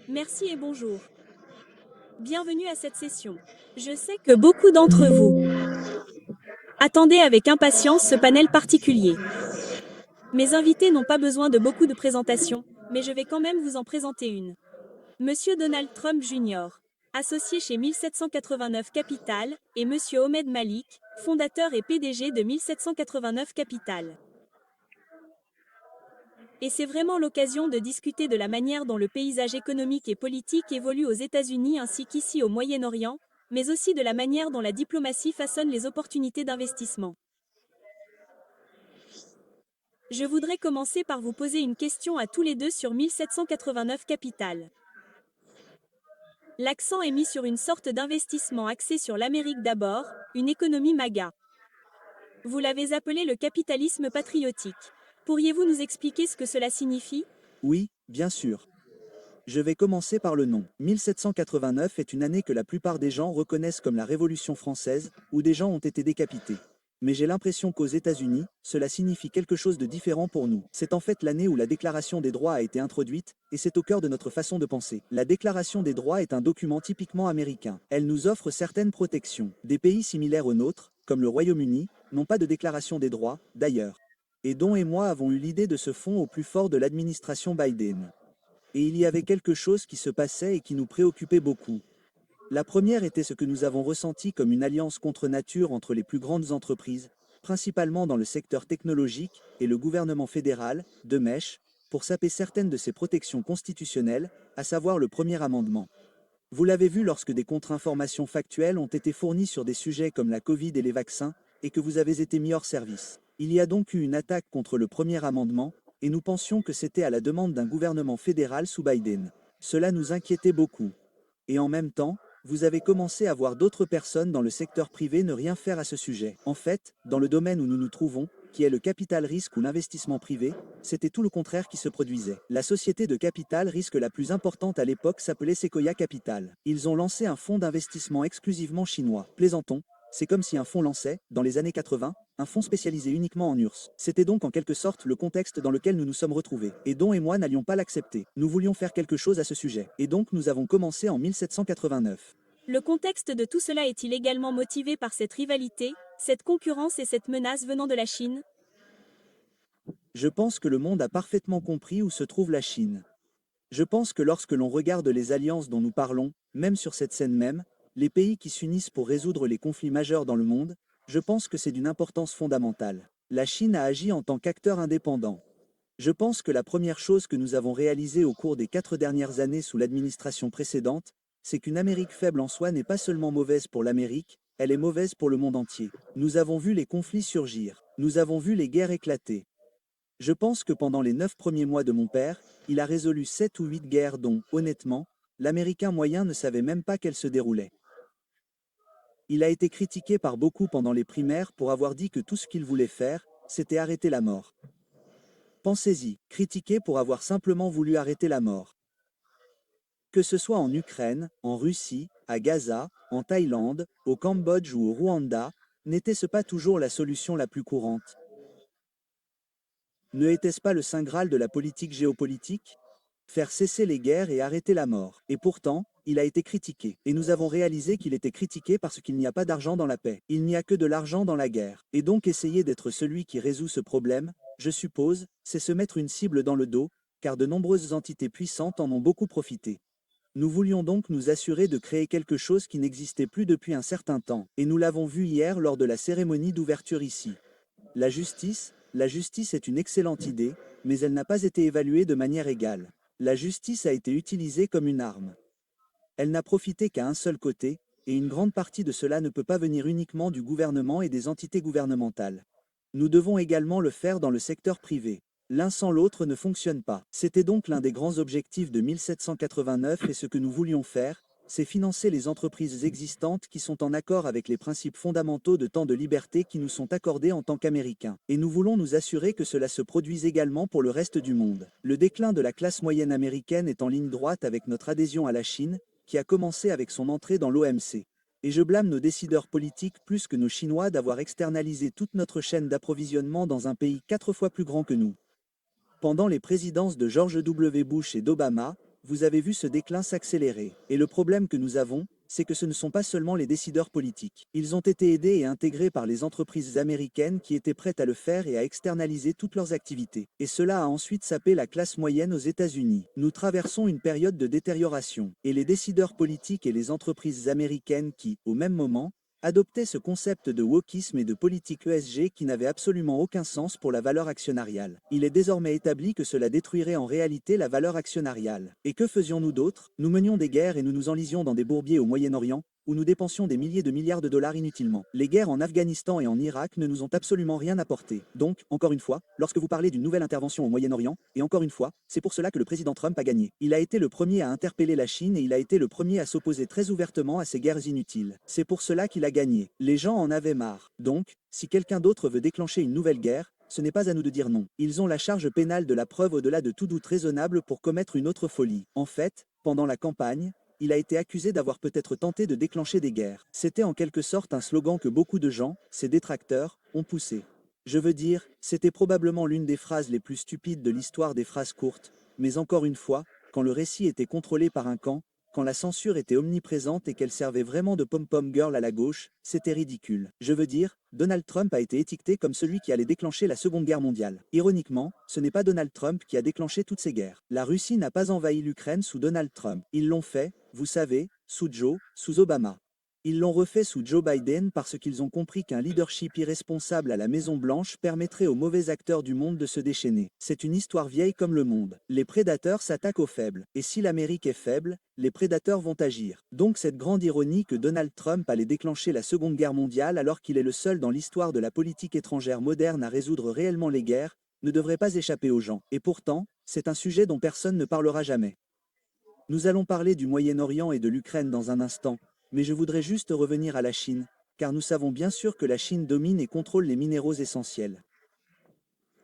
Merci et bonjour. Bienvenue à cette session. Je sais que beaucoup d'entre vous attendez avec impatience ce panel particulier. Mes invités n'ont pas besoin de beaucoup de présentations, mais je vais quand même vous en présenter une. Monsieur Donald Trump Jr., associé chez 1789 Capital, et Monsieur Ahmed Malik, fondateur et PDG de 1789 Capital. Et c'est vraiment l'occasion de discuter de la manière dont le paysage économique et politique évolue aux États-Unis ainsi qu'ici au Moyen-Orient, mais aussi de la manière dont la diplomatie façonne les opportunités d'investissement. Je voudrais commencer par vous poser une question à tous les deux sur 1789 Capital. L'accent est mis sur une sorte d'investissement axé sur l'Amérique d'abord, une économie MAGA. Vous l'avez appelé le capitalisme patriotique. Pourriez-vous nous expliquer ce que cela signifie? Oui, bien sûr. Je vais commencer par le nom. 1789 est une année que la plupart des gens reconnaissent comme la Révolution française, où des gens ont été décapités. Mais j'ai l'impression qu'aux États-Unis, cela signifie quelque chose de différent pour nous. C'est en fait l'année où la Déclaration des droits a été introduite, et c'est au cœur de notre façon de penser. La Déclaration des droits est un document typiquement américain. Elle nous offre certaines protections. Des pays similaires aux nôtres, comme le Royaume-Uni, n'ont pas de Déclaration des droits, d'ailleurs. Et Don et moi avons eu l'idée de ce fonds au plus fort de l'administration Biden. Et il y avait quelque chose qui se passait et qui nous préoccupait beaucoup. La première était ce que nous avons ressenti comme une alliance contre nature entre les plus grandes entreprises, principalement dans le secteur technologique, et le gouvernement fédéral, de mèche, pour saper certaines de ses protections constitutionnelles, à savoir le premier amendement. Vous l'avez vu lorsque des contre-informations factuelles ont été fournies sur des sujets comme la Covid et les vaccins, et que vous avez été mis hors service. Il y a donc eu une attaque contre le premier amendement, et nous pensions que c'était à la demande d'un gouvernement fédéral sous Biden. Cela nous inquiétait beaucoup. Et en même temps, vous avez commencé à voir d'autres personnes dans le secteur privé ne rien faire à ce sujet. En fait, dans le domaine où nous nous trouvons, qui est le capital risque ou l'investissement privé, c'était tout le contraire qui se produisait. La société de capital risque la plus importante à l'époque s'appelait Sequoia Capital. Ils ont lancé un fonds d'investissement exclusivement chinois. Plaisantons, c'est comme si un fonds lançait, dans les années 80, un fonds spécialisé uniquement en URSS. C'était donc en quelque sorte le contexte dans lequel nous nous sommes retrouvés. Et Don et moi n'allions pas l'accepter. Nous voulions faire quelque chose à ce sujet. Et donc nous avons commencé en 1789. Le contexte de tout cela est-il également motivé par cette rivalité, cette concurrence et cette menace venant de la Chine? Je pense que le monde a parfaitement compris où se trouve la Chine. Je pense que lorsque l'on regarde les alliances dont nous parlons, même sur cette scène même, les pays qui s'unissent pour résoudre les conflits majeurs dans le monde, je pense que c'est d'une importance fondamentale. La Chine a agi en tant qu'acteur indépendant. Je pense que la première chose que nous avons réalisée au cours des 4 dernières années sous l'administration précédente, c'est qu'une Amérique faible en soi n'est pas seulement mauvaise pour l'Amérique, elle est mauvaise pour le monde entier. Nous avons vu les conflits surgir, nous avons vu les guerres éclater. Je pense que pendant les 9 premiers mois de mon père, il a résolu 7 ou 8 guerres dont, honnêtement, l'Américain moyen ne savait même pas qu'elles se déroulaient. Il a été critiqué par beaucoup pendant les primaires pour avoir dit que tout ce qu'il voulait faire, c'était arrêter la mort. Pensez-y, critiqué pour avoir simplement voulu arrêter la mort. Que ce soit en Ukraine, en Russie, à Gaza, en Thaïlande, au Cambodge ou au Rwanda, n'était-ce pas toujours la solution la plus courante? Ne était-ce pas le saint Graal de la politique géopolitique? Faire cesser les guerres et arrêter la mort. Et pourtant, il a été critiqué. Et nous avons réalisé qu'il était critiqué parce qu'il n'y a pas d'argent dans la paix. Il n'y a que de l'argent dans la guerre. Et donc essayer d'être celui qui résout ce problème, je suppose, c'est se mettre une cible dans le dos, car de nombreuses entités puissantes en ont beaucoup profité. Nous voulions donc nous assurer de créer quelque chose qui n'existait plus depuis un certain temps, et nous l'avons vu hier lors de la cérémonie d'ouverture ici. La justice est une excellente idée, mais elle n'a pas été évaluée de manière égale. La justice a été utilisée comme une arme. Elle n'a profité qu'à un seul côté, et une grande partie de cela ne peut pas venir uniquement du gouvernement et des entités gouvernementales. Nous devons également le faire dans le secteur privé. L'un sans l'autre ne fonctionne pas. C'était donc l'un des grands objectifs de 1789 et ce que nous voulions faire, c'est financer les entreprises existantes qui sont en accord avec les principes fondamentaux de temps de liberté qui nous sont accordés en tant qu'Américains. Et nous voulons nous assurer que cela se produise également pour le reste du monde. Le déclin de la classe moyenne américaine est en ligne droite avec notre adhésion à la Chine, qui a commencé avec son entrée dans l'OMC. Et je blâme nos décideurs politiques plus que nos Chinois d'avoir externalisé toute notre chaîne d'approvisionnement dans un pays 4 fois plus grand que nous. Pendant les présidences de George W. Bush et d'Obama, vous avez vu ce déclin s'accélérer. Et le problème que nous avons, c'est que ce ne sont pas seulement les décideurs politiques. Ils ont été aidés et intégrés par les entreprises américaines qui étaient prêtes à le faire et à externaliser toutes leurs activités. Et cela a ensuite sapé la classe moyenne aux États-Unis. Nous traversons une période de détérioration. Et les décideurs politiques et les entreprises américaines qui, au même moment, adoptaient ce concept de wokisme et de politique ESG qui n'avait absolument aucun sens pour la valeur actionnariale. Il est désormais établi que cela détruirait en réalité la valeur actionnariale. Et que faisions-nous d'autre? Nous menions des guerres et nous nous enlisions dans des bourbiers au Moyen-Orient, où nous dépensions des milliers de milliards de dollars inutilement. Les guerres en Afghanistan et en Irak ne nous ont absolument rien apporté. Donc, encore une fois, lorsque vous parlez d'une nouvelle intervention au Moyen-Orient, et encore une fois, c'est pour cela que le président Trump a gagné. Il a été le premier à interpeller la Chine et il a été le premier à s'opposer très ouvertement à ces guerres inutiles. C'est pour cela qu'il a gagné. Les gens en avaient marre. Donc, si quelqu'un d'autre veut déclencher une nouvelle guerre, ce n'est pas à nous de dire non. Ils ont la charge pénale de la preuve au-delà de tout doute raisonnable pour commettre une autre folie. En fait, pendant la campagne, il a été accusé d'avoir peut-être tenté de déclencher des guerres. C'était en quelque sorte un slogan que beaucoup de gens, ses détracteurs, ont poussé. Je veux dire, c'était probablement l'une des phrases les plus stupides de l'histoire des phrases courtes, mais encore une fois, quand le récit était contrôlé par un camp, quand la censure était omniprésente et qu'elle servait vraiment de pom-pom girl à la gauche, c'était ridicule. Je veux dire, Donald Trump a été étiqueté comme celui qui allait déclencher la Seconde Guerre mondiale. Ironiquement, ce n'est pas Donald Trump qui a déclenché toutes ces guerres. La Russie n'a pas envahi l'Ukraine sous Donald Trump. Ils l'ont fait, vous savez, sous Joe, sous Obama. Ils l'ont refait sous Joe Biden parce qu'ils ont compris qu'un leadership irresponsable à la Maison-Blanche permettrait aux mauvais acteurs du monde de se déchaîner. C'est une histoire vieille comme le monde. Les prédateurs s'attaquent aux faibles. Et si l'Amérique est faible, les prédateurs vont agir. Donc cette grande ironie que Donald Trump allait déclencher la Seconde Guerre mondiale alors qu'il est le seul dans l'histoire de la politique étrangère moderne à résoudre réellement les guerres, ne devrait pas échapper aux gens. Et pourtant, c'est un sujet dont personne ne parlera jamais. Nous allons parler du Moyen-Orient et de l'Ukraine dans un instant, mais je voudrais juste revenir à la Chine, car nous savons bien sûr que la Chine domine et contrôle les minéraux essentiels.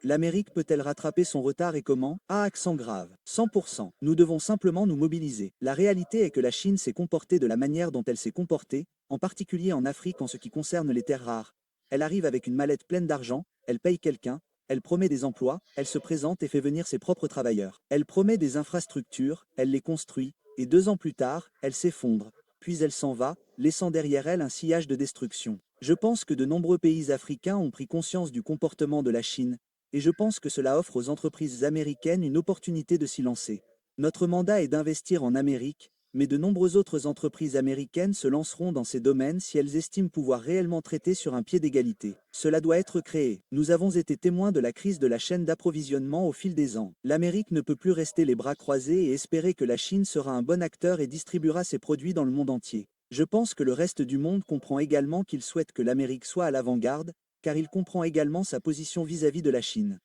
L'Amérique peut-elle rattraper son retard et comment? À accent grave. 100%. Nous devons simplement nous mobiliser. La réalité est que la Chine s'est comportée de la manière dont elle s'est comportée, en particulier en Afrique en ce qui concerne les terres rares. Elle arrive avec une mallette pleine d'argent, elle paye quelqu'un, elle promet des emplois, elle se présente et fait venir ses propres travailleurs. Elle promet des infrastructures, elle les construit, et 2 ans plus tard, elle s'effondre. Puis elle s'en va, laissant derrière elle un sillage de destruction. Je pense que de nombreux pays africains ont pris conscience du comportement de la Chine, et je pense que cela offre aux entreprises américaines une opportunité de s'y lancer. Notre mandat est d'investir en Amérique, mais de nombreuses autres entreprises américaines se lanceront dans ces domaines si elles estiment pouvoir réellement traiter sur un pied d'égalité. Cela doit être créé. Nous avons été témoins de la crise de la chaîne d'approvisionnement au fil des ans. L'Amérique ne peut plus rester les bras croisés et espérer que la Chine sera un bon acteur et distribuera ses produits dans le monde entier. Je pense que le reste du monde comprend également qu'il souhaite que l'Amérique soit à l'avant-garde, car il comprend également sa position vis-à-vis de la Chine.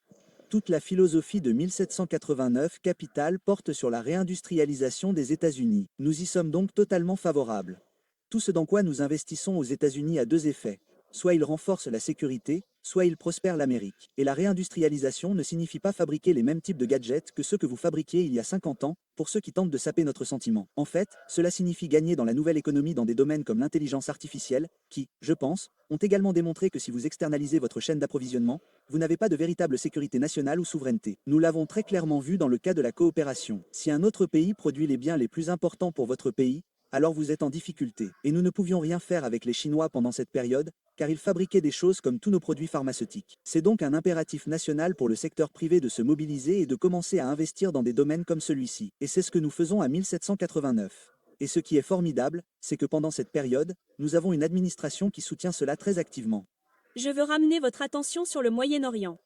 Toute la philosophie de 1789 Capital porte sur la réindustrialisation des États-Unis. Nous y sommes donc totalement favorables. Tout ce dans quoi nous investissons aux États-Unis a 2 effets. Soit il renforce la sécurité, soit il prospère l'Amérique. Et la réindustrialisation ne signifie pas fabriquer les mêmes types de gadgets que ceux que vous fabriquiez il y a 50 ans, pour ceux qui tentent de saper notre sentiment. En fait, cela signifie gagner dans la nouvelle économie dans des domaines comme l'intelligence artificielle, qui, je pense, ont également démontré que si vous externalisez votre chaîne d'approvisionnement, vous n'avez pas de véritable sécurité nationale ou souveraineté. Nous l'avons très clairement vu dans le cas de la coopération. Si un autre pays produit les biens les plus importants pour votre pays, alors vous êtes en difficulté. Et nous ne pouvions rien faire avec les Chinois pendant cette période, car ils fabriquaient des choses comme tous nos produits pharmaceutiques. C'est donc un impératif national pour le secteur privé de se mobiliser et de commencer à investir dans des domaines comme celui-ci. Et c'est ce que nous faisons à 1789. Et ce qui est formidable, c'est que pendant cette période, nous avons une administration qui soutient cela très activement. Je veux ramener votre attention sur le Moyen-Orient.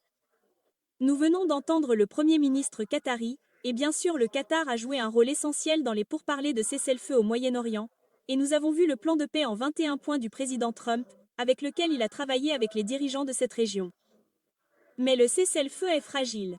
Nous venons d'entendre le Premier ministre qatari, et bien sûr le Qatar a joué un rôle essentiel dans les pourparlers de cessez-le-feu au Moyen-Orient, et nous avons vu le plan de paix en 21 points du président Trump, avec lequel il a travaillé avec les dirigeants de cette région. Mais le cessez-le-feu est fragile.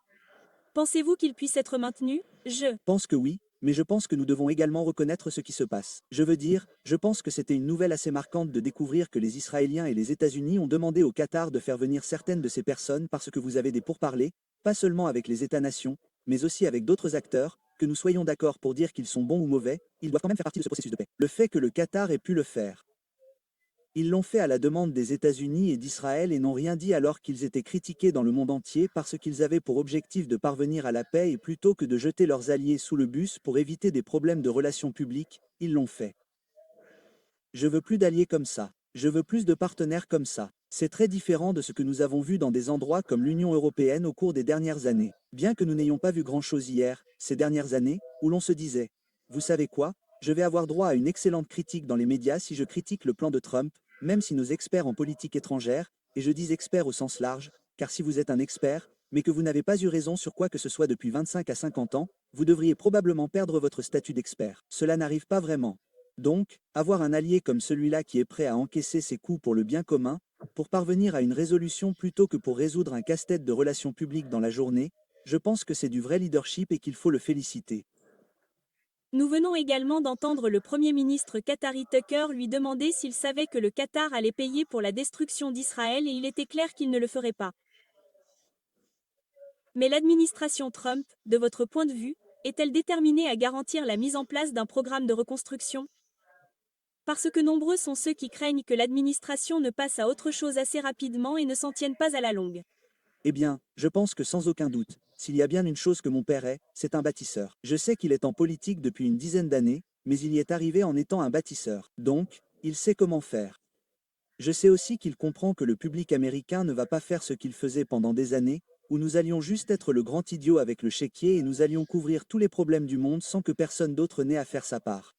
Pensez-vous qu'il puisse être maintenu? Je pense que oui, mais je pense que nous devons également reconnaître ce qui se passe. Je veux dire, je pense que c'était une nouvelle assez marquante de découvrir que les Israéliens et les États-Unis ont demandé au Qatar de faire venir certaines de ces personnes parce que vous avez des pourparlers, pas seulement avec les États-nations, mais aussi avec d'autres acteurs, que nous soyons d'accord pour dire qu'ils sont bons ou mauvais, ils doivent quand même faire partie de ce processus de paix. Le fait que le Qatar ait pu le faire Ils l'ont fait à la demande des États-Unis et d'Israël et n'ont rien dit alors qu'ils étaient critiqués dans le monde entier parce qu'ils avaient pour objectif de parvenir à la paix et plutôt que de jeter leurs alliés sous le bus pour éviter des problèmes de relations publiques, ils l'ont fait. Je veux plus d'alliés comme ça. Je veux plus de partenaires comme ça. C'est très différent de ce que nous avons vu dans des endroits comme l'Union européenne au cours des dernières années. Bien que nous n'ayons pas vu grand-chose hier, ces dernières années, où l'on se disait, vous savez quoi, je vais avoir droit à une excellente critique dans les médias si je critique le plan de Trump, même si nos experts en politique étrangère, et je dis experts au sens large, car si vous êtes un expert, mais que vous n'avez pas eu raison sur quoi que ce soit depuis 25 à 50 ans, vous devriez probablement perdre votre statut d'expert. Cela n'arrive pas vraiment. Donc, avoir un allié comme celui-là qui est prêt à encaisser ses coups pour le bien commun, pour parvenir à une résolution plutôt que pour résoudre un casse-tête de relations publiques dans la journée, je pense que c'est du vrai leadership et qu'il faut le féliciter. Nous venons également d'entendre le Premier ministre qatari Tucker lui demander s'il savait que le Qatar allait payer pour la destruction d'Israël et il était clair qu'il ne le ferait pas. Mais l'administration Trump, de votre point de vue, est-elle déterminée à garantir la mise en place d'un programme de reconstruction? Parce que nombreux sont ceux qui craignent que l'administration ne passe à autre chose assez rapidement et ne s'en tienne pas à la longue. Eh bien, je pense que sans aucun doute, s'il y a bien une chose que mon père est, c'est un bâtisseur. Je sais qu'il est en politique depuis une dizaine d'années, mais il y est arrivé en étant un bâtisseur. Donc, il sait comment faire. Je sais aussi qu'il comprend que le public américain ne va pas faire ce qu'il faisait pendant des années, où nous allions juste être le grand idiot avec le chéquier et nous allions couvrir tous les problèmes du monde sans que personne d'autre n'ait à faire sa part.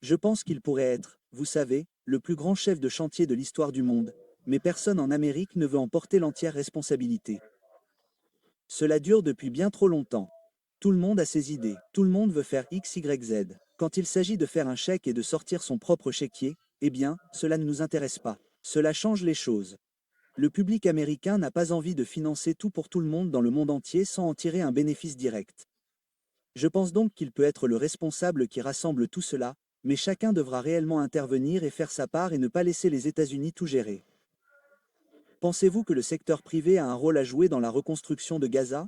Je pense qu'il pourrait être, vous savez, le plus grand chef de chantier de l'histoire du monde, mais personne en Amérique ne veut en porter l'entière responsabilité. Cela dure depuis bien trop longtemps. Tout le monde a ses idées, tout le monde veut faire X, Y, Z. Quand il s'agit de faire un chèque et de sortir son propre chéquier, eh bien, cela ne nous intéresse pas. Cela change les choses. Le public américain n'a pas envie de financer tout pour tout le monde dans le monde entier sans en tirer un bénéfice direct. Je pense donc qu'il peut être le responsable qui rassemble tout cela, mais chacun devra réellement intervenir et faire sa part et ne pas laisser les États-Unis tout gérer. Pensez-vous que le secteur privé a un rôle à jouer dans la reconstruction de Gaza?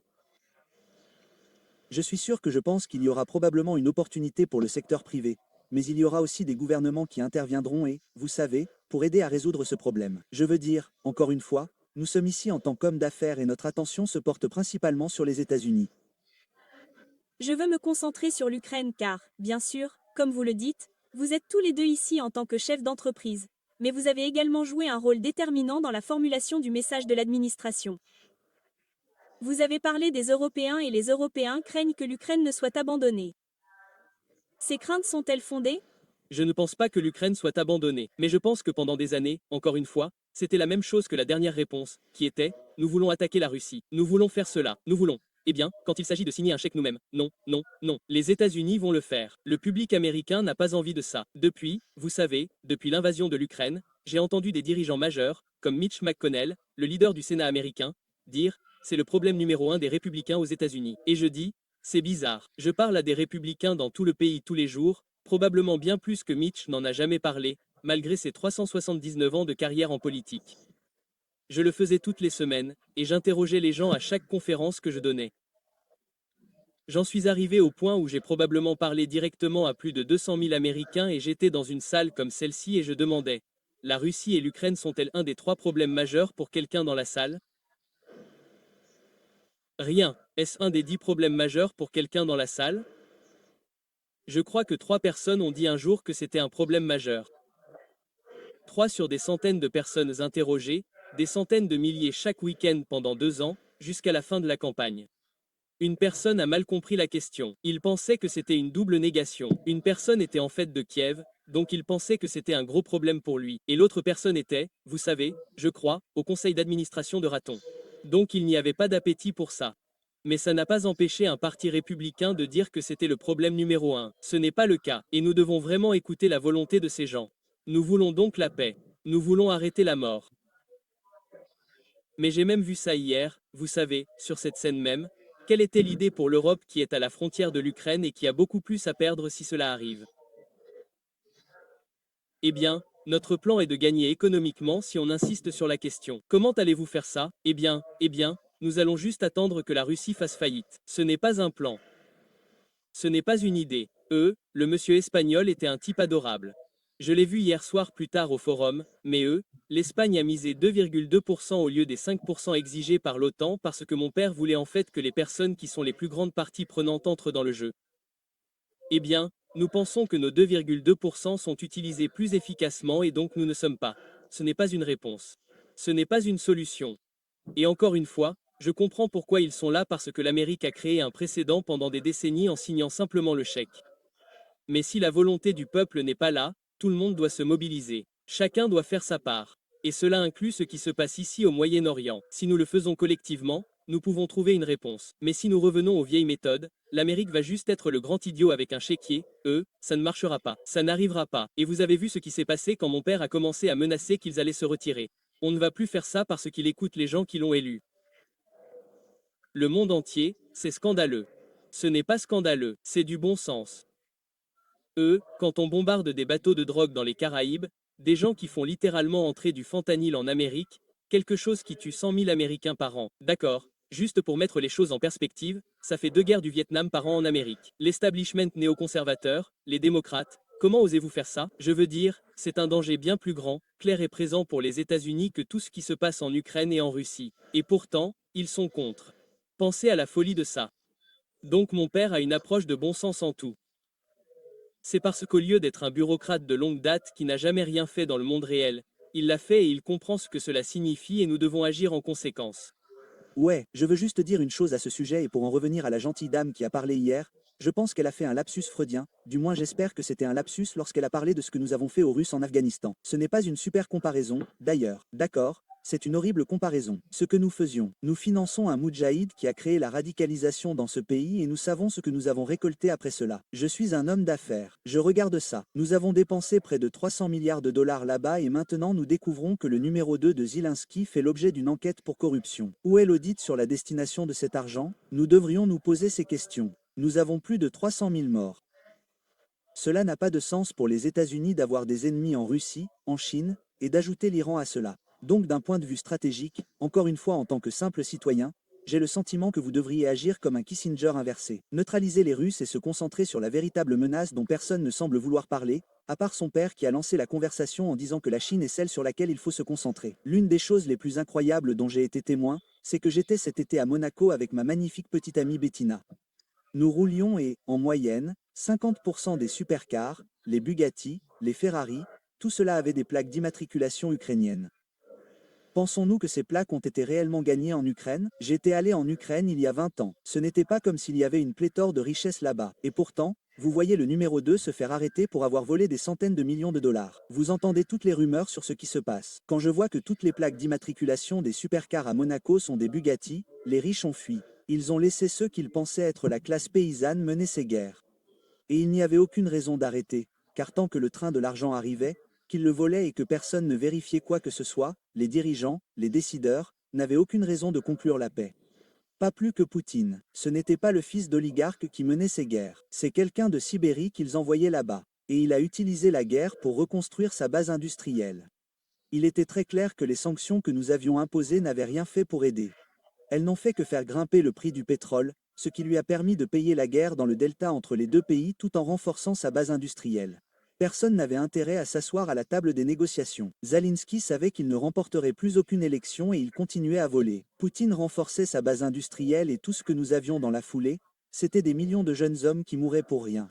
Je suis sûr que je pense qu'il y aura probablement une opportunité pour le secteur privé, mais il y aura aussi des gouvernements qui interviendront et, vous savez, pour aider à résoudre ce problème. Je veux dire, encore une fois, nous sommes ici en tant qu'hommes d'affaires et notre attention se porte principalement sur les États-Unis. Je veux me concentrer sur l'Ukraine car, bien sûr, comme vous le dites, vous êtes tous les deux ici en tant que chefs d'entreprise, mais vous avez également joué un rôle déterminant dans la formulation du message de l'administration. Vous avez parlé des Européens et les Européens craignent que l'Ukraine ne soit abandonnée. Ces craintes sont-elles fondées? Je ne pense pas que l'Ukraine soit abandonnée, mais je pense que pendant des années, encore une fois, c'était la même chose que la dernière réponse, qui était « Nous voulons attaquer la Russie, nous voulons faire cela, nous voulons ». Eh bien, quand il s'agit de signer un chèque nous-mêmes, non, non, non. Les États-Unis vont le faire. Le public américain n'a pas envie de ça. Depuis, vous savez, depuis l'invasion de l'Ukraine, j'ai entendu des dirigeants majeurs, comme Mitch McConnell, le leader du Sénat américain, dire « C'est le problème numéro 1 des républicains aux États-Unis ». Et je dis « C'est bizarre. Je parle à des républicains dans tout le pays tous les jours, probablement bien plus que Mitch n'en a jamais parlé, malgré ses 379 ans de carrière en politique. Je le faisais toutes les semaines, et j'interrogeais les gens à chaque conférence que je donnais. J'en suis arrivé au point où j'ai probablement parlé directement à plus de 200 000 Américains et j'étais dans une salle comme celle-ci et je demandais « La Russie et l'Ukraine sont-elles un des 3 problèmes majeurs pour quelqu'un dans la salle ?» Rien. Est-ce un des 10 problèmes majeurs pour quelqu'un dans la salle? Je crois que 3 personnes ont dit un jour que c'était un problème majeur. 3 sur des centaines de personnes interrogées, des centaines de milliers chaque week-end pendant 2 ans, jusqu'à la fin de la campagne. Une personne a mal compris la question. Il pensait que c'était une double négation. Une personne était en fait de Kiev, donc il pensait que c'était un gros problème pour lui. Et l'autre personne était, vous savez, je crois, au conseil d'administration de Raton. Donc il n'y avait pas d'appétit pour ça. Mais ça n'a pas empêché un parti républicain de dire que c'était le problème numéro 1. Ce n'est pas le cas, et nous devons vraiment écouter la volonté de ces gens. Nous voulons donc la paix. Nous voulons arrêter la mort. Mais j'ai même vu ça hier, vous savez, sur cette scène même. Quelle était l'idée pour l'Europe qui est à la frontière de l'Ukraine et qui a beaucoup plus à perdre si cela arrive? Eh bien, notre plan est de gagner économiquement si on insiste sur la question. Comment allez-vous faire ça? Eh bien, nous allons juste attendre que la Russie fasse faillite. Ce n'est pas un plan. Ce n'est pas une idée. Le monsieur espagnol était un type adorable. Je l'ai vu hier soir plus tard au forum, mais l'Espagne a misé 2,2% au lieu des 5% exigés par l'OTAN parce que mon père voulait en fait que les personnes qui sont les plus grandes parties prenantes entrent dans le jeu. Eh bien, nous pensons que nos 2,2% sont utilisés plus efficacement et donc nous ne sommes pas. Ce n'est pas une réponse. Ce n'est pas une solution. Et encore une fois, je comprends pourquoi ils sont là parce que l'Amérique a créé un précédent pendant des décennies en signant simplement le chèque. Mais si la volonté du peuple n'est pas là, tout le monde doit se mobiliser. Chacun doit faire sa part. Et cela inclut ce qui se passe ici au Moyen-Orient. Si nous le faisons collectivement, nous pouvons trouver une réponse. Mais si nous revenons aux vieilles méthodes, l'Amérique va juste être le grand idiot avec un chéquier, ça ne marchera pas. Ça n'arrivera pas. Et vous avez vu ce qui s'est passé quand mon père a commencé à menacer qu'ils allaient se retirer. On ne va plus faire ça parce qu'il écoute les gens qui l'ont élu. Le monde entier, c'est scandaleux. Ce n'est pas scandaleux, c'est du bon sens. Quand on bombarde des bateaux de drogue dans les Caraïbes, des gens qui font littéralement entrer du fentanyl en Amérique, quelque chose qui tue 100 000 Américains par an. D'accord, juste pour mettre les choses en perspective, ça fait 2 guerres du Vietnam par an en Amérique. L'establishment néoconservateur, les démocrates, comment osez-vous faire ça? Je veux dire, c'est un danger bien plus grand, clair et présent pour les États-Unis que tout ce qui se passe en Ukraine et en Russie. Et pourtant, ils sont contre. Pensez à la folie de ça. Donc mon père a une approche de bon sens en tout. C'est parce qu'au lieu d'être un bureaucrate de longue date qui n'a jamais rien fait dans le monde réel, il l'a fait et il comprend ce que cela signifie et nous devons agir en conséquence. Ouais, je veux juste dire une chose à ce sujet et pour en revenir à la gentille dame qui a parlé hier, je pense qu'elle a fait un lapsus freudien, du moins j'espère que c'était un lapsus lorsqu'elle a parlé de ce que nous avons fait aux Russes en Afghanistan. Ce n'est pas une super comparaison, d'ailleurs, d'accord, c'est une horrible comparaison. Ce que nous faisions, nous finançons un moudjahid qui a créé la radicalisation dans ce pays et nous savons ce que nous avons récolté après cela. Je suis un homme d'affaires, je regarde ça. Nous avons dépensé près de 300 milliards de dollars là-bas et maintenant nous découvrons que le numéro 2 de Zelensky fait l'objet d'une enquête pour corruption. Où est l'audit sur la destination de cet argent? Nous devrions nous poser ces questions. Nous avons plus de 300 000 morts. Cela n'a pas de sens pour les États-Unis d'avoir des ennemis en Russie, en Chine, et d'ajouter l'Iran à cela. Donc d'un point de vue stratégique, encore une fois en tant que simple citoyen, j'ai le sentiment que vous devriez agir comme un Kissinger inversé. Neutraliser les Russes et se concentrer sur la véritable menace dont personne ne semble vouloir parler, à part son père qui a lancé la conversation en disant que la Chine est celle sur laquelle il faut se concentrer. L'une des choses les plus incroyables dont j'ai été témoin, c'est que j'étais cet été à Monaco avec ma magnifique petite amie Bettina. Nous roulions et, en moyenne, 50% des supercars, les Bugatti, les Ferrari, tout cela avait des plaques d'immatriculation ukrainiennes. Pensons-nous que ces plaques ont été réellement gagnées en Ukraine? J'étais allé en Ukraine il y a 20 ans. Ce n'était pas comme s'il y avait une pléthore de richesses là-bas. Et pourtant, vous voyez le numéro 2 se faire arrêter pour avoir volé des centaines de millions de dollars. Vous entendez toutes les rumeurs sur ce qui se passe. Quand je vois que toutes les plaques d'immatriculation des supercars à Monaco sont des Bugatti, les riches ont fui. Ils ont laissé ceux qu'ils pensaient être la classe paysanne mener ces guerres. Et il n'y avait aucune raison d'arrêter, car tant que le train de l'argent arrivait, qu'ils le volaient et que personne ne vérifiait quoi que ce soit, les dirigeants, les décideurs, n'avaient aucune raison de conclure la paix. Pas plus que Poutine. Ce n'était pas le fils d'oligarque qui menait ces guerres. C'est quelqu'un de Sibérie qu'ils envoyaient là-bas. Et il a utilisé la guerre pour reconstruire sa base industrielle. Il était très clair que les sanctions que nous avions imposées n'avaient rien fait pour aider. Elles n'ont fait que faire grimper le prix du pétrole, ce qui lui a permis de payer la guerre dans le delta entre les deux pays tout en renforçant sa base industrielle. Personne n'avait intérêt à s'asseoir à la table des négociations. Zelensky savait qu'il ne remporterait plus aucune élection et il continuait à voler. Poutine renforçait sa base industrielle et tout ce que nous avions dans la foulée, c'était des millions de jeunes hommes qui mouraient pour rien.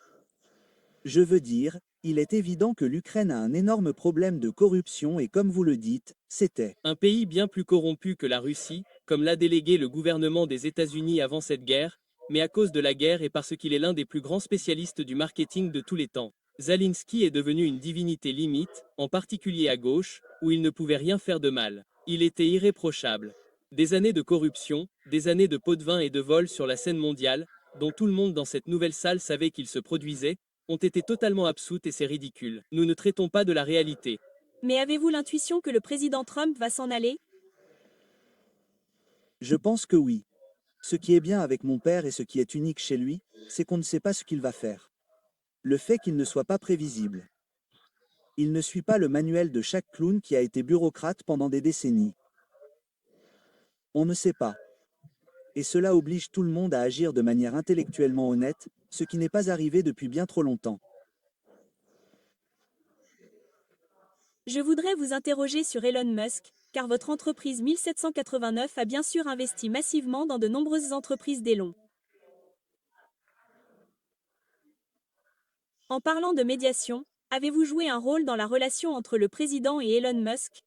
Je veux dire, il est évident que l'Ukraine a un énorme problème de corruption et comme vous le dites, c'était Un pays bien plus corrompu que la Russie, comme l'a délégué le gouvernement des États-Unis avant cette guerre, mais à cause de la guerre et parce qu'il est l'un des plus grands spécialistes du marketing de tous les temps. Zelensky est devenu une divinité limite, en particulier à gauche, où il ne pouvait rien faire de mal. Il était irréprochable. Des années de corruption, des années de pots de vin et de vol sur la scène mondiale, dont tout le monde dans cette nouvelle salle savait qu'ils se produisaient, ont été totalement absoutes et c'est ridicule. Nous ne traitons pas de la réalité. Mais avez-vous l'intuition que le président Trump va s'en aller? Je pense que oui. Ce qui est bien avec mon père et ce qui est unique chez lui, c'est qu'on ne sait pas ce qu'il va faire. Le fait qu'il ne soit pas prévisible. Il ne suit pas le manuel de chaque clown qui a été bureaucrate pendant des décennies. On ne sait pas. Et cela oblige tout le monde à agir de manière intellectuellement honnête, ce qui n'est pas arrivé depuis bien trop longtemps. Je voudrais vous interroger sur Elon Musk, car votre entreprise 1789 a bien sûr investi massivement dans de nombreuses entreprises d'Elon. En parlant de médiation, avez-vous joué un rôle dans la relation entre le président et Elon Musk?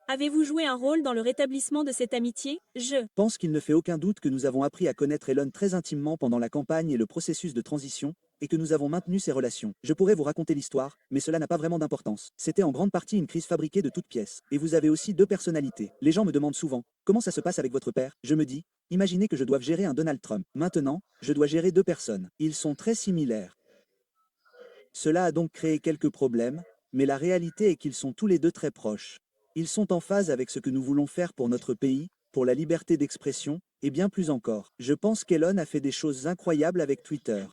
Avez-vous joué un rôle dans le rétablissement de cette amitié? Je pense qu'il ne fait aucun doute que nous avons appris à connaître Elon très intimement pendant la campagne et le processus de transition, et que nous avons maintenu ces relations. Je pourrais vous raconter l'histoire, mais cela n'a pas vraiment d'importance. C'était en grande partie une crise fabriquée de toutes pièces. Et vous avez aussi deux personnalités. Les gens me demandent souvent, comment ça se passe avec votre père? Je me dis, imaginez que je doive gérer un Donald Trump. Maintenant, je dois gérer deux personnes. Ils sont très similaires. Cela a donc créé quelques problèmes, mais la réalité est qu'ils sont tous les deux très proches. Ils sont en phase avec ce que nous voulons faire pour notre pays, pour la liberté d'expression, et bien plus encore. Je pense qu'Elon a fait des choses incroyables avec Twitter.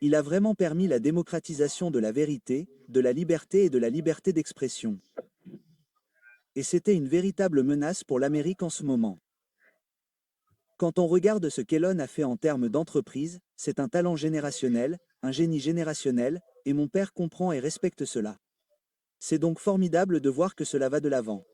Il a vraiment permis la démocratisation de la vérité, de la liberté et de la liberté d'expression. Et c'était une véritable menace pour l'Amérique en ce moment. Quand on regarde ce qu'Elon a fait en termes d'entreprise, c'est un talent générationnel, un génie générationnel, et mon père comprend et respecte cela. C'est donc formidable de voir que cela va de l'avant.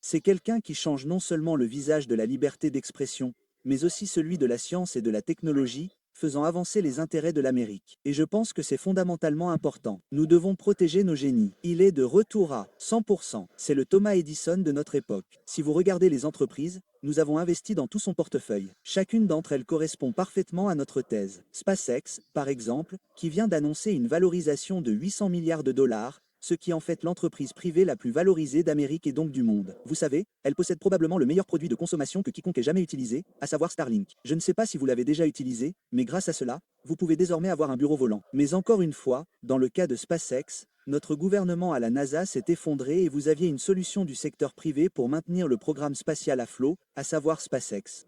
C'est quelqu'un qui change non seulement le visage de la liberté d'expression, mais aussi celui de la science et de la technologie, faisant avancer les intérêts de l'Amérique. Et je pense que c'est fondamentalement important. Nous devons protéger nos génies. Il est de retour à 100%. C'est le Thomas Edison de notre époque. Si vous regardez les entreprises, nous avons investi dans tout son portefeuille. Chacune d'entre elles correspond parfaitement à notre thèse. SpaceX, par exemple, qui vient d'annoncer une valorisation de 800 milliards de dollars, ce qui en fait l'entreprise privée la plus valorisée d'Amérique et donc du monde. Vous savez, elle possède probablement le meilleur produit de consommation que quiconque ait jamais utilisé, à savoir Starlink. Je ne sais pas si vous l'avez déjà utilisé, mais grâce à cela, vous pouvez désormais avoir un bureau volant. Mais encore une fois, dans le cas de SpaceX, notre gouvernement à la NASA s'est effondré et vous aviez une solution du secteur privé pour maintenir le programme spatial à flot, à savoir SpaceX.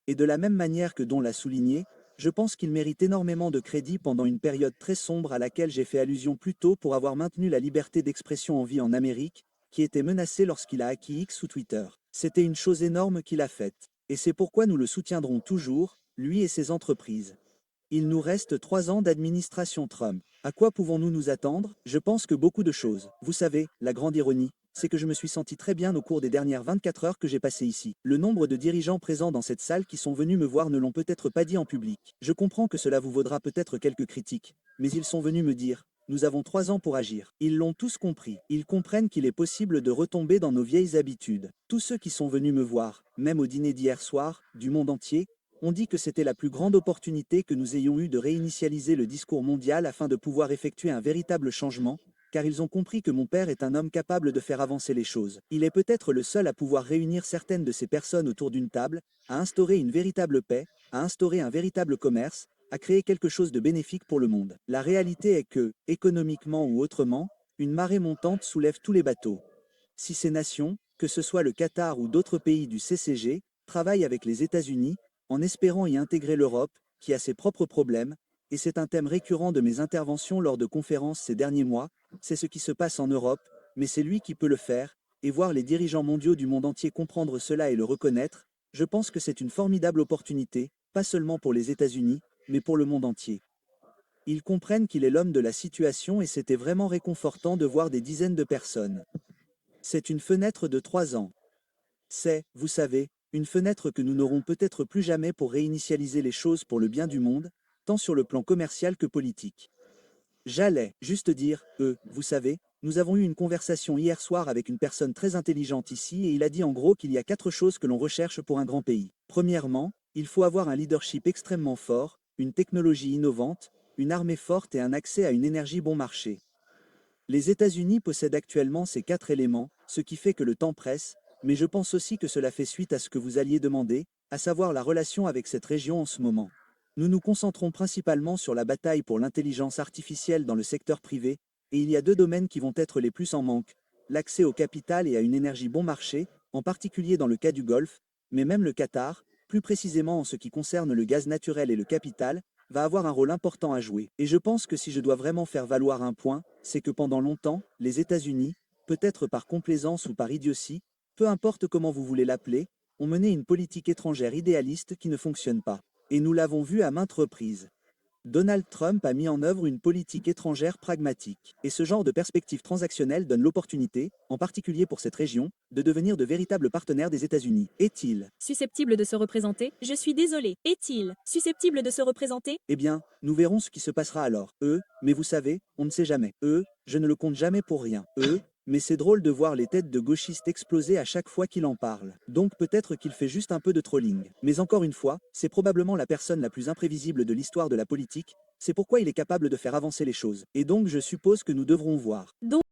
Et de la même manière que Don l'a souligné, je pense qu'il mérite énormément de crédit pendant une période très sombre à laquelle j'ai fait allusion plus tôt pour avoir maintenu la liberté d'expression en vie en Amérique, qui était menacée lorsqu'il a acquis X ou Twitter. C'était une chose énorme qu'il a faite. Et c'est pourquoi nous le soutiendrons toujours, lui et ses entreprises. Il nous reste 3 ans d'administration Trump. À quoi pouvons-nous nous attendre? Je pense que beaucoup de choses. Vous savez, la grande ironie, c'est que je me suis senti très bien au cours des dernières 24 heures que j'ai passées ici. Le nombre de dirigeants présents dans cette salle qui sont venus me voir ne l'ont peut-être pas dit en public. Je comprends que cela vous vaudra peut-être quelques critiques, mais ils sont venus me dire, nous avons 3 ans pour agir. Ils l'ont tous compris. Ils comprennent qu'il est possible de retomber dans nos vieilles habitudes. Tous ceux qui sont venus me voir, même au dîner d'hier soir, du monde entier, on dit que c'était la plus grande opportunité que nous ayons eue de réinitialiser le discours mondial afin de pouvoir effectuer un véritable changement, car ils ont compris que mon père est un homme capable de faire avancer les choses. Il est peut-être le seul à pouvoir réunir certaines de ces personnes autour d'une table, à instaurer une véritable paix, à instaurer un véritable commerce, à créer quelque chose de bénéfique pour le monde. La réalité est que, économiquement ou autrement, une marée montante soulève tous les bateaux. Si ces nations, que ce soit le Qatar ou d'autres pays du CCG, travaillent avec les États-Unis, en espérant y intégrer l'Europe, qui a ses propres problèmes, et c'est un thème récurrent de mes interventions lors de conférences ces derniers mois, c'est ce qui se passe en Europe, mais c'est lui qui peut le faire, et voir les dirigeants mondiaux du monde entier comprendre cela et le reconnaître, je pense que c'est une formidable opportunité, pas seulement pour les États-Unis, mais pour le monde entier. Ils comprennent qu'il est l'homme de la situation et c'était vraiment réconfortant de voir des dizaines de personnes. C'est une fenêtre de 3 ans. C'est, vous savez, une fenêtre que nous n'aurons peut-être plus jamais pour réinitialiser les choses pour le bien du monde, tant sur le plan commercial que politique. J'allais juste dire, vous savez, nous avons eu une conversation hier soir avec une personne très intelligente ici et il a dit en gros qu'il y a 4 choses que l'on recherche pour un grand pays. Premièrement, il faut avoir un leadership extrêmement fort, une technologie innovante, une armée forte et un accès à une énergie bon marché. Les États-Unis possèdent actuellement ces 4 éléments, ce qui fait que le temps presse, mais je pense aussi que cela fait suite à ce que vous alliez demander, à savoir la relation avec cette région en ce moment. Nous nous concentrons principalement sur la bataille pour l'intelligence artificielle dans le secteur privé, et il y a 2 domaines qui vont être les plus en manque, l'accès au capital et à une énergie bon marché, en particulier dans le cas du Golfe, mais même le Qatar, plus précisément en ce qui concerne le gaz naturel et le capital, va avoir un rôle important à jouer. Et je pense que si je dois vraiment faire valoir un point, c'est que pendant longtemps, les États-Unis, peut-être par complaisance ou par idiotie, peu importe comment vous voulez l'appeler, ont mené une politique étrangère idéaliste qui ne fonctionne pas. Et nous l'avons vu à maintes reprises. Donald Trump a mis en œuvre une politique étrangère pragmatique. Et ce genre de perspective transactionnelle donne l'opportunité, en particulier pour cette région, de devenir de véritables partenaires des États-Unis. Est-il? Susceptible de se représenter? Je suis désolé. Est-il susceptible de se représenter? Eh bien, nous verrons ce qui se passera alors. Mais vous savez, on ne sait jamais. Je ne le compte jamais pour rien. Mais c'est drôle de voir les têtes de gauchistes exploser à chaque fois qu'il en parle. Donc peut-être qu'il fait juste un peu de trolling. Mais encore une fois, c'est probablement la personne la plus imprévisible de l'histoire de la politique, c'est pourquoi il est capable de faire avancer les choses. Et donc je suppose que nous devrons voir. Donc,